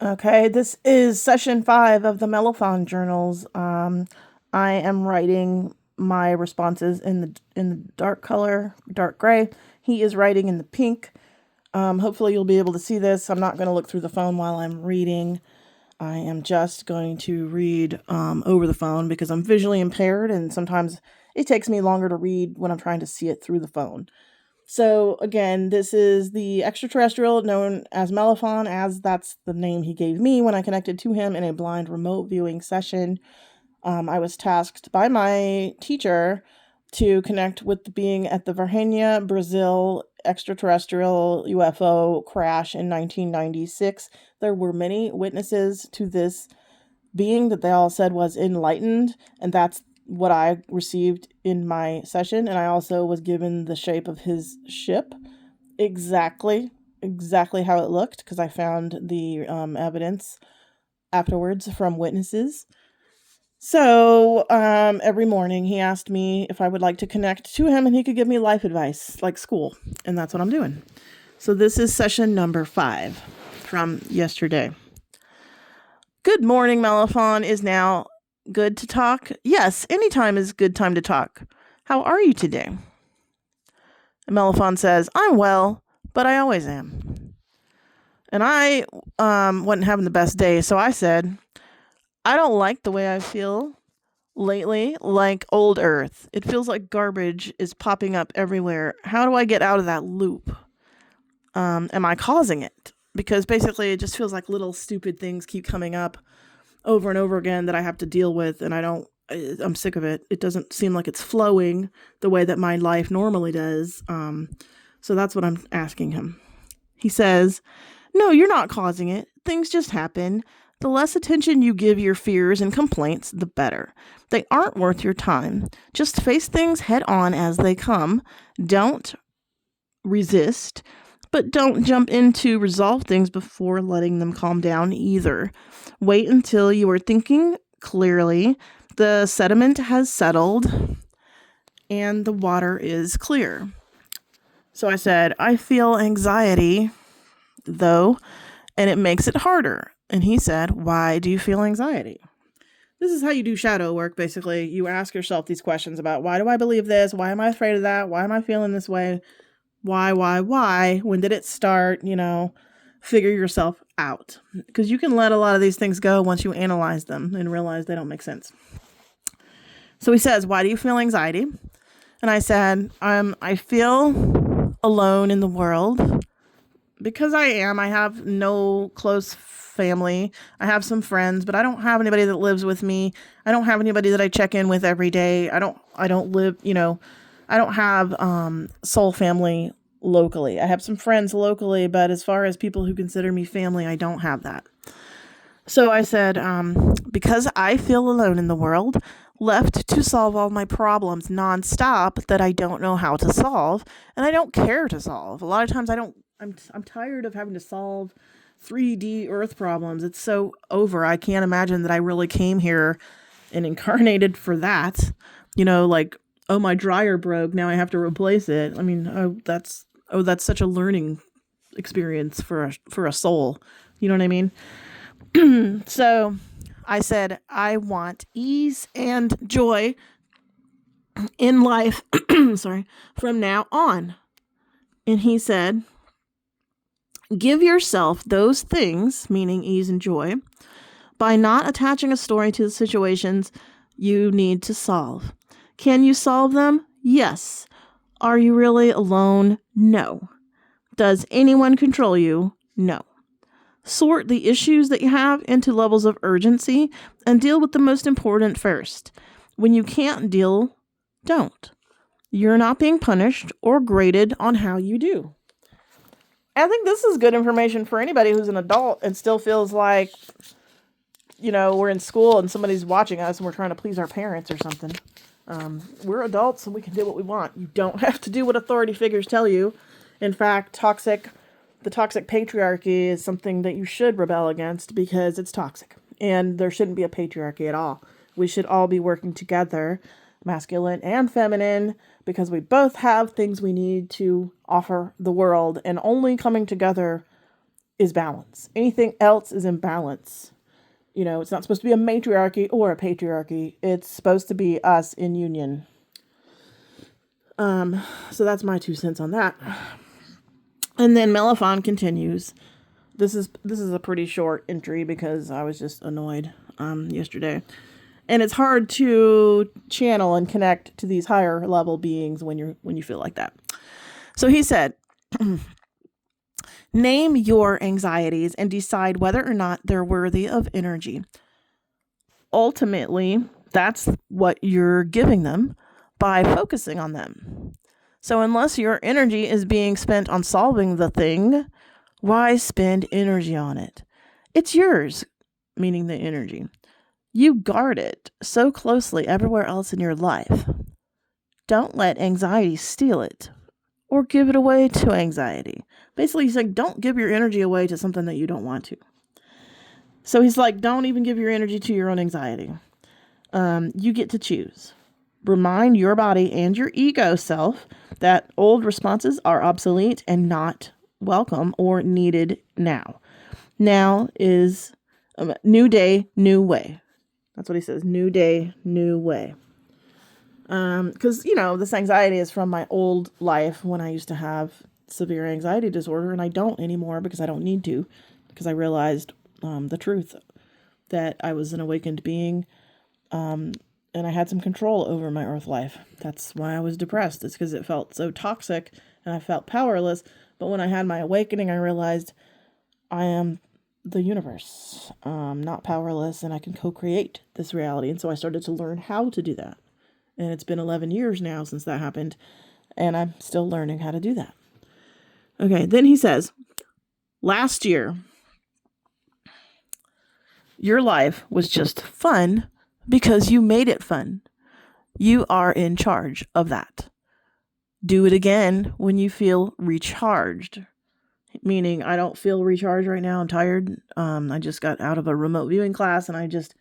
Okay, this is session 5 of the MELAFON journals. I am writing my responses in the dark color, dark gray. He is writing in the pink. Hopefully you'll be able to see this. I'm not going to look through the phone while I'm reading. I am just going to read over the phone because I'm visually impaired, and sometimes it takes me longer to read when I'm trying to see it through the phone. So again, this is the extraterrestrial known as MELAFON, as that's the name he gave me when I connected to him in a blind remote viewing session. I was tasked by my teacher to connect with the being at the Varginha Brazil extraterrestrial UFO crash in 1996. There were many witnesses to this being that they all said was enlightened, and that's what I received in my session. And I also was given the shape of his ship, exactly how it looked, because I found the evidence afterwards from witnesses. So every morning he asked me if I would like to connect to him and he could give me life advice like school, and that's what I'm doing. So this is session number 5 from yesterday. Good morning, MELAFON. Is now good to talk? Yes, anytime is good time to talk. How are you today? MELAFON says, I'm well, but I always am. And I wasn't having the best day, so I said, I don't like the way I feel lately, like old Earth. It feels like garbage is popping up everywhere. How do I get out of that loop? Am I causing it? Because basically it just feels like little stupid things keep coming up over and over again that I have to deal with, and I'm sick of it. It doesn't seem like it's flowing the way that my life normally does. So that's what I'm asking him. He says, no, you're not causing it. Things just happen. The less attention you give your fears and complaints, the better. They aren't worth your time. Just face things head on as they come. Don't resist, but don't jump in to resolve things before letting them calm down either. Wait until you are thinking clearly, the sediment has settled, and the water is clear. So I said, I feel anxiety, though, and it makes it harder. And he said, why do you feel anxiety? This is how you do shadow work, basically. You ask yourself these questions about, why do I believe this? Why am I afraid of that? Why am I feeling this way? Why? When did it start? Figure yourself out. Because you can let a lot of these things go once you analyze them and realize they don't make sense. So he says, why do you feel anxiety? And I said, I feel alone in the world. Because I have no close family. I have some friends, but I don't have anybody that lives with me. I don't have anybody that I check in with every day. I don't live, I don't have soul family locally. I have some friends locally, but as far as people who consider me family, I don't have that. So I said, because I feel alone in the world, left to solve all my problems nonstop that I don't know how to solve, and I don't care to solve. A lot of times I'm tired of having to solve 3D Earth problems. It's so over. I can't imagine that I really came here and incarnated for that. Like, oh, my dryer broke, now I have to replace it. I mean, that's such a learning experience for a soul. You know what I mean? So I said, I want ease and joy in life, from now on. And he said, give yourself those things, meaning ease and joy, by not attaching a story to the situations you need to solve. Can you solve them? Yes. Are you really alone? No. Does anyone control you? No. Sort the issues that you have into levels of urgency and deal with the most important first. When you can't deal, don't. You're not being punished or graded on how you do. I think this is good information for anybody who's an adult and still feels like, we're in school and somebody's watching us and we're trying to please our parents or something. We're adults and we can do what we want. You don't have to do what authority figures tell you. In fact, the toxic patriarchy is something that you should rebel against because it's toxic. And there shouldn't be a patriarchy at all. We should all be working together, masculine and feminine, because we both have things we need to offer the world. And only coming together is balance. Anything else is imbalance. You know, it's not supposed to be a matriarchy or a patriarchy. It's supposed to be us in union. So that's my 2 cents on that. And then MELAFON continues. This is a pretty short entry because I was just annoyed yesterday. And it's hard to channel and connect to these higher level beings when you feel like that. So he said, name your anxieties and decide whether or not they're worthy of energy. Ultimately, that's what you're giving them by focusing on them. So unless your energy is being spent on solving the thing, why spend energy on it? It's yours, meaning the energy. You guard it so closely everywhere else in your life. Don't let anxiety steal it or give it away to anxiety. Basically, he's like, don't give your energy away to something that you don't want to. So he's like, don't even give your energy to your own anxiety. You get to choose. Remind your body and your ego self that old responses are obsolete and not welcome or needed now. Now is a new day, new way. That's what he says. New day, new way. Because, this anxiety is from my old life when I used to have severe anxiety disorder, and I don't anymore because I don't need to, because I realized the truth that I was an awakened being, and I had some control over my earth life. That's why I was depressed. It's because it felt so toxic and I felt powerless. But when I had my awakening, I realized I am the universe. Not powerless, and I can co-create this reality. And so I started to learn how to do that. And it's been 11 years now since that happened, and I'm still learning how to do that. Okay, then he says, last year, your life was just fun because you made it fun. You are in charge of that. Do it again when you feel recharged. Meaning, I don't feel recharged right now. I'm tired. I just got out of a remote viewing class, and I just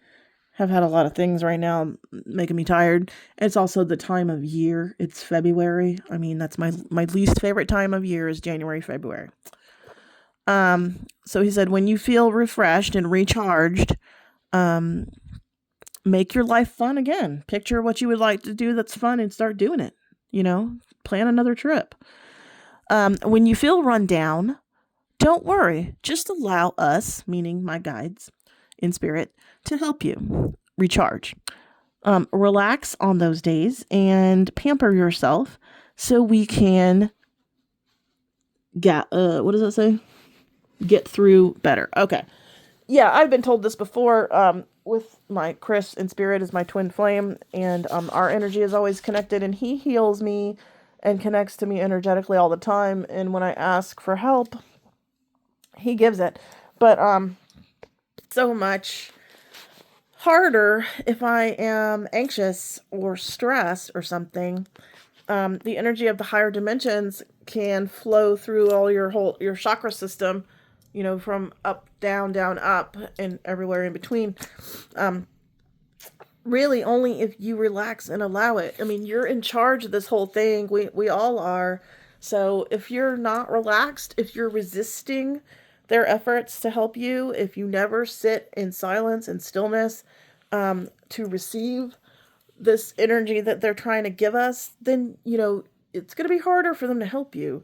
have had a lot of things right now making me tired. It's also the time of year. It's February. I mean, that's my least favorite time of year is January, February. So he said, when you feel refreshed and recharged, make your life fun again. Picture what you would like to do that's fun and start doing it. Plan another trip. When you feel run down, don't worry. Just allow us, meaning my guides in spirit, to help you recharge. Relax on those days and pamper yourself so we can get through better. Okay. Yeah, I've been told this before, with my Chris in spirit is my twin flame, and our energy is always connected, and he heals me and connects to me energetically all the time. And when I ask for help, he gives it. But so much harder if I am anxious or stressed or something. The energy of the higher dimensions can flow through all your chakra system, from up, down, up, and everywhere in between. Really only if you relax and allow it. I mean, you're in charge of this whole thing. We all are. So if you're not relaxed, if you're resisting their efforts to help you, if you never sit in silence and stillness to receive this energy that they're trying to give us, then, it's going to be harder for them to help you.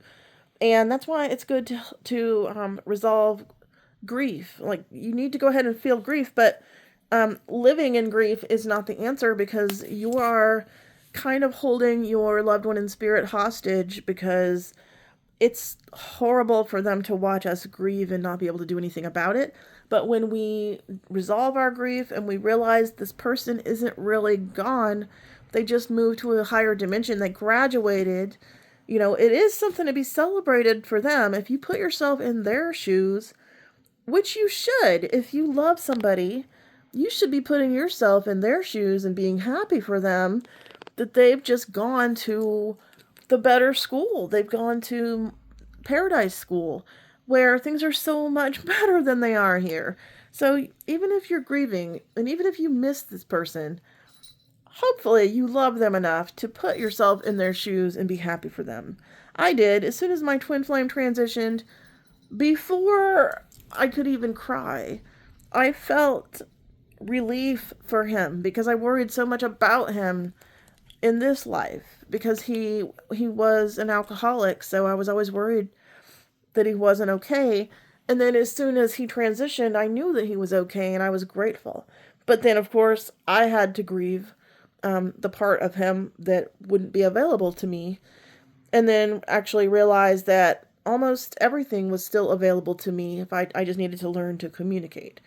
And that's why it's good to resolve grief. Like, you need to go ahead and feel grief, but living in grief is not the answer, because you are kind of holding your loved one in spirit hostage, because it's horrible for them to watch us grieve and not be able to do anything about it. But when we resolve our grief and we realize this person isn't really gone, they just moved to a higher dimension, they graduated, it is something to be celebrated for them. If you put yourself in their shoes, which you should, if you love somebody, you should be putting yourself in their shoes and being happy for them that they've just gone to the better school. They've gone to paradise school where things are so much better than they are here. So even if you're grieving, and even if you miss this person, hopefully you love them enough to put yourself in their shoes and be happy for them. I did. As soon as my twin flame transitioned, before I could even cry, I felt relief for him because I worried so much about him in this life because he was an alcoholic, so I was always worried that he wasn't okay. And then as soon as he transitioned, I knew that he was okay and I was grateful. But then, of course, I had to grieve the part of him that wouldn't be available to me. And then actually realize that almost everything was still available to me if I just needed to learn to communicate.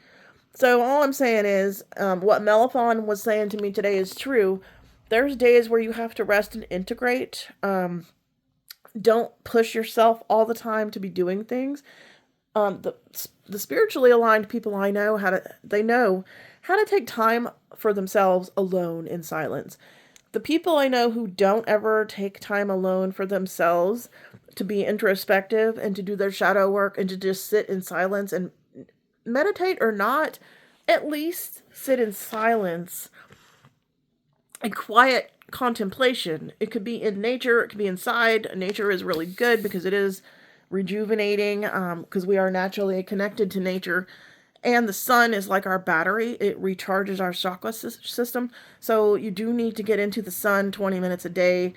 So all I'm saying is what MELAFON was saying to me today is true. There's days where you have to rest and integrate. Don't push yourself all the time to be doing things. The spiritually aligned people I know they know how to take time for themselves alone in silence. The people I know who don't ever take time alone for themselves to be introspective and to do their shadow work and to just sit in silence and meditate or not, at least sit in silence and quiet contemplation. It could be in nature, it could be inside. Nature is really good because it is rejuvenating because we are naturally connected to nature. And the sun is like our battery. It recharges our chakra system. So you do need to get into the sun 20 minutes a day.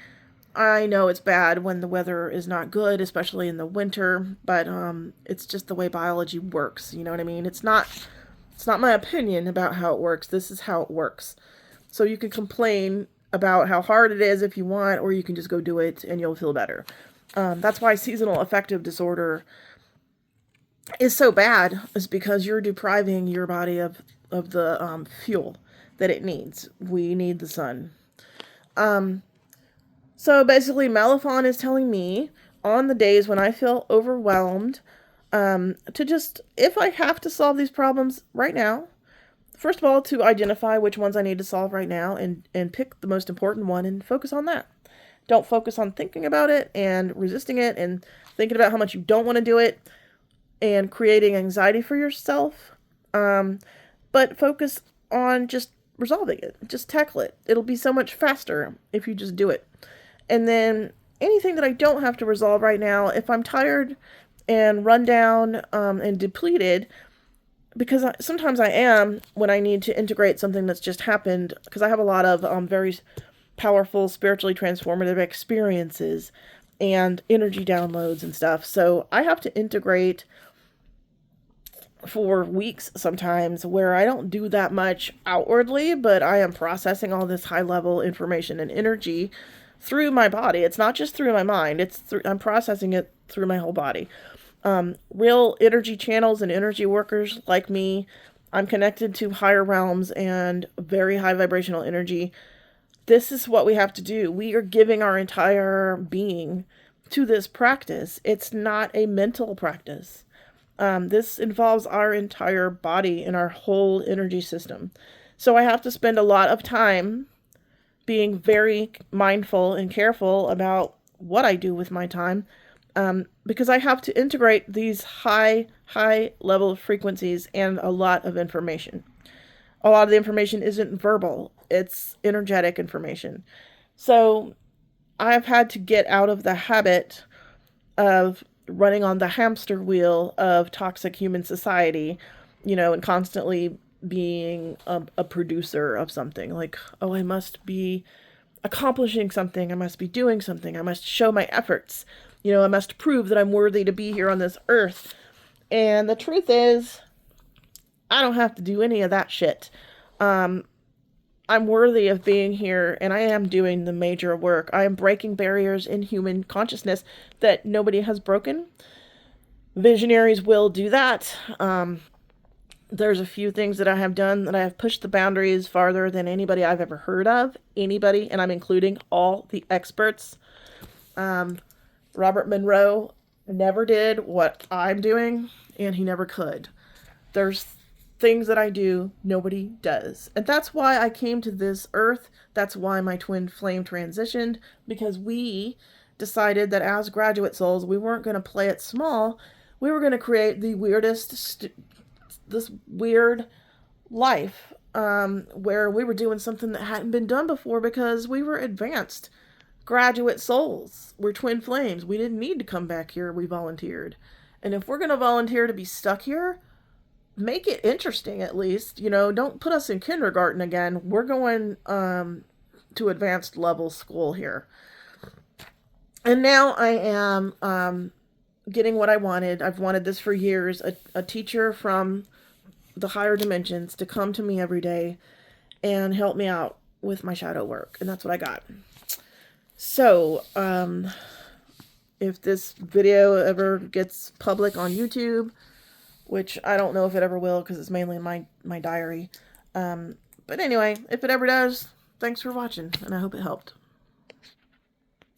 I know it's bad when the weather is not good, especially in the winter, but it's just the way biology works. You know what I mean? It's not my opinion about how it works. This is how it works. So you can complain about how hard it is if you want, or you can just go do it and you'll feel better. That's why seasonal affective disorder is so bad, is because you're depriving your body of the fuel that it needs. We need the sun. So basically, MELAFON is telling me on the days when I feel overwhelmed to just, if I have to solve these problems right now, first of all, to identify which ones I need to solve right now and pick the most important one and focus on that. Don't focus on thinking about it and resisting it and thinking about how much you don't want to do it and creating anxiety for yourself. But focus on just resolving it. Just tackle it. It'll be so much faster if you just do it. And then anything that I don't have to resolve right now, if I'm tired and run down and depleted, because sometimes I am when I need to integrate something that's just happened, because I have a lot of very powerful, spiritually transformative experiences and energy downloads and stuff. So I have to integrate for weeks sometimes where I don't do that much outwardly, but I am processing all this high level information and energy through my body. It's not just through my mind. I'm processing it through my whole body. Real energy channels and energy workers like me, I'm connected to higher realms and very high vibrational energy. This is what we have to do. We are giving our entire being to this practice. It's not a mental practice. This involves our entire body and our whole energy system. So I have to spend a lot of time being very mindful and careful about what I do with my time, because I have to integrate these high level frequencies and a lot of information. A lot of the information isn't verbal, it's energetic information. So I've had to get out of the habit of running on the hamster wheel of toxic human society, and constantly being a producer of something. Like, oh, I must be accomplishing something, I must be doing something, I must show my efforts, I must prove that I'm worthy to be here on this earth. And the truth is, I don't have to do any of that shit. I'm worthy of being here, and I am doing the major work. I am breaking barriers in human consciousness that nobody has broken. Visionaries will do that. There's a few things that I have done that I have pushed the boundaries farther than anybody I've ever heard of. Anybody, and I'm including all the experts. Robert Monroe never did what I'm doing, and he never could. There's things that I do nobody does. And that's why I came to this earth. That's why my twin flame transitioned, because we decided that as graduate souls, we weren't going to play it small. We were going to create the weirdest, this weird life where we were doing something that hadn't been done before, because we were advanced graduate souls. We're twin flames. We didn't need to come back here. We volunteered. And if we're going to volunteer to be stuck here, make it interesting at least. You know, don't put us in kindergarten again. We're going to advanced level school here. And now I am getting what I wanted. I've wanted this for years. A teacher from the higher dimensions to come to me every day and help me out with my shadow work. And that's what I got. So, if this video ever gets public on YouTube, which I don't know if it ever will because it's mainly my diary. But anyway, if it ever does, thanks for watching, and I hope it helped.